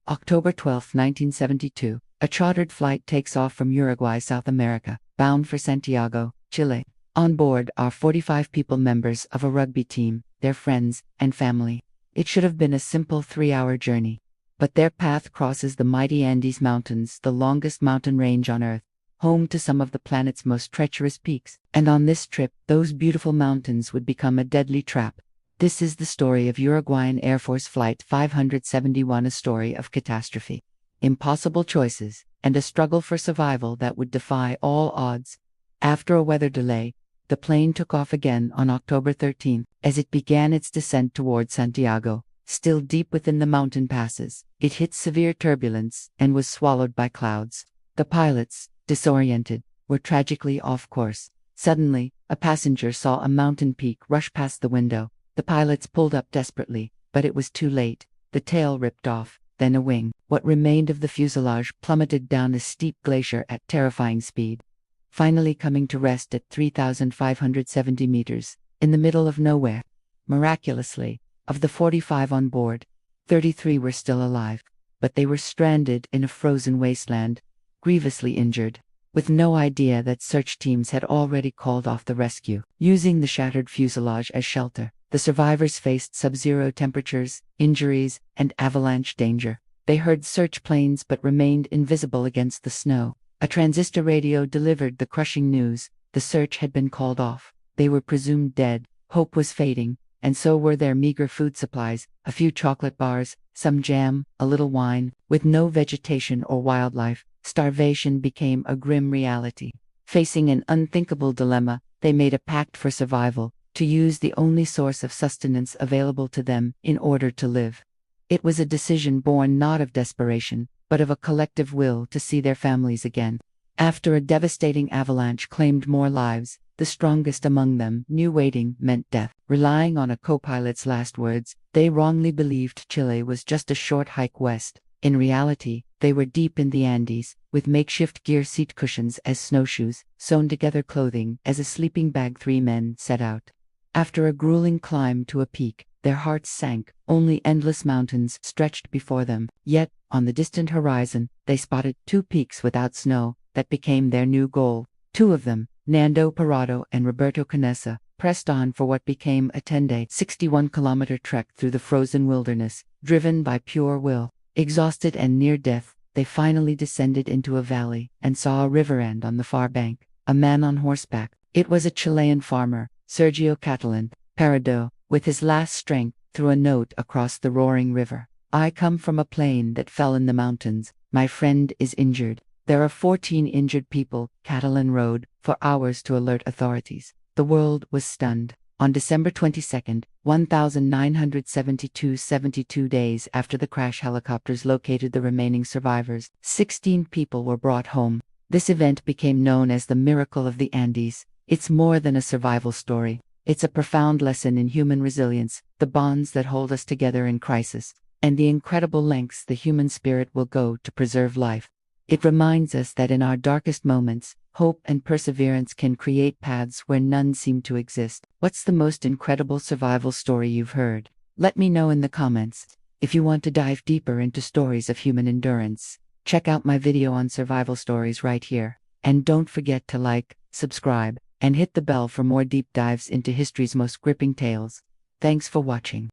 October 12, 1972, a chartered flight takes off from Uruguay, South America, bound for Santiago, Chile. On board are 45 people, members of a rugby team, their friends, and family. It should have been a simple 3-hour journey. But their path crosses the mighty Andes Mountains, the longest mountain range on Earth, home to some of the planet's most treacherous peaks. And on this trip, those beautiful mountains would become a deadly trap. This is the story of Uruguayan Air Force Flight 571, a story of catastrophe, impossible choices, and a struggle for survival that would defy all odds. After a weather delay, the plane took off again on October 13. As it began its descent toward Santiago, still deep within the mountain passes, it hit severe turbulence and was swallowed by clouds. The pilots, disoriented, were tragically off course. Suddenly, a passenger saw a mountain peak rush past the window. The pilots pulled up desperately, but it was too late. The tail ripped off, then a wing. What remained of the fuselage plummeted down a steep glacier at terrifying speed, finally coming to rest at 3,570 meters, in the middle of nowhere. Miraculously, of the 45 on board, 33 were still alive, but they were stranded in a frozen wasteland, grievously injured, with no idea that search teams had already called off the rescue. Using the shattered fuselage as shelter, the survivors faced sub-zero temperatures, injuries, and avalanche danger. They heard search planes but remained invisible against the snow. A transistor radio delivered the crushing news: the search had been called off. They were presumed dead. Hope was fading, and so were their meager food supplies: a few chocolate bars, some jam, a little wine. With no vegetation or wildlife, starvation became a grim reality. Facing an unthinkable dilemma, they made a pact for survival, to use the only source of sustenance available to them in order to live. It was a decision born not of desperation, but of a collective will to see their families again. After a devastating avalanche claimed more lives, the strongest among them knew waiting meant death. Relying on a co-pilot's last words, they wrongly believed Chile was just a short hike west. In reality, they were deep in the Andes, with makeshift gear seat cushions as snowshoes, sewn together clothing as a sleeping bag. 3 men set out. After a grueling climb to a peak, their hearts sank. Only endless mountains stretched before them. Yet, on the distant horizon, they spotted 2 peaks without snow that became their new goal. 2 of them, Nando Parado and Roberto Canessa, pressed on for what became a 10-day, 61-kilometer trek through the frozen wilderness, driven by pure will. Exhausted and near death, they finally descended into a valley and saw a river end on the far bank. A man on horseback. It was a Chilean farmer, Sergio Catalan Parado, with his last strength, threw a note across the roaring river. "I come from a plane that fell in the mountains. My friend is injured. There are 14 injured people." Catalan rode for hours to alert authorities. The world was stunned. On December 22, 1972 days after the crash, helicopters located the remaining survivors. 16 people were brought home. This event became known as the Miracle of the Andes. It's more than a survival story. It's a profound lesson in human resilience, the bonds that hold us together in crisis, and the incredible lengths the human spirit will go to preserve life. It reminds us that in our darkest moments, hope and perseverance can create paths where none seem to exist. What's the most incredible survival story you've heard? Let me know in the comments. If you want to dive deeper into stories of human endurance, check out my video on survival stories right here. And don't forget to like, subscribe, and hit the bell for more deep dives into history's most gripping tales. Thanks for watching.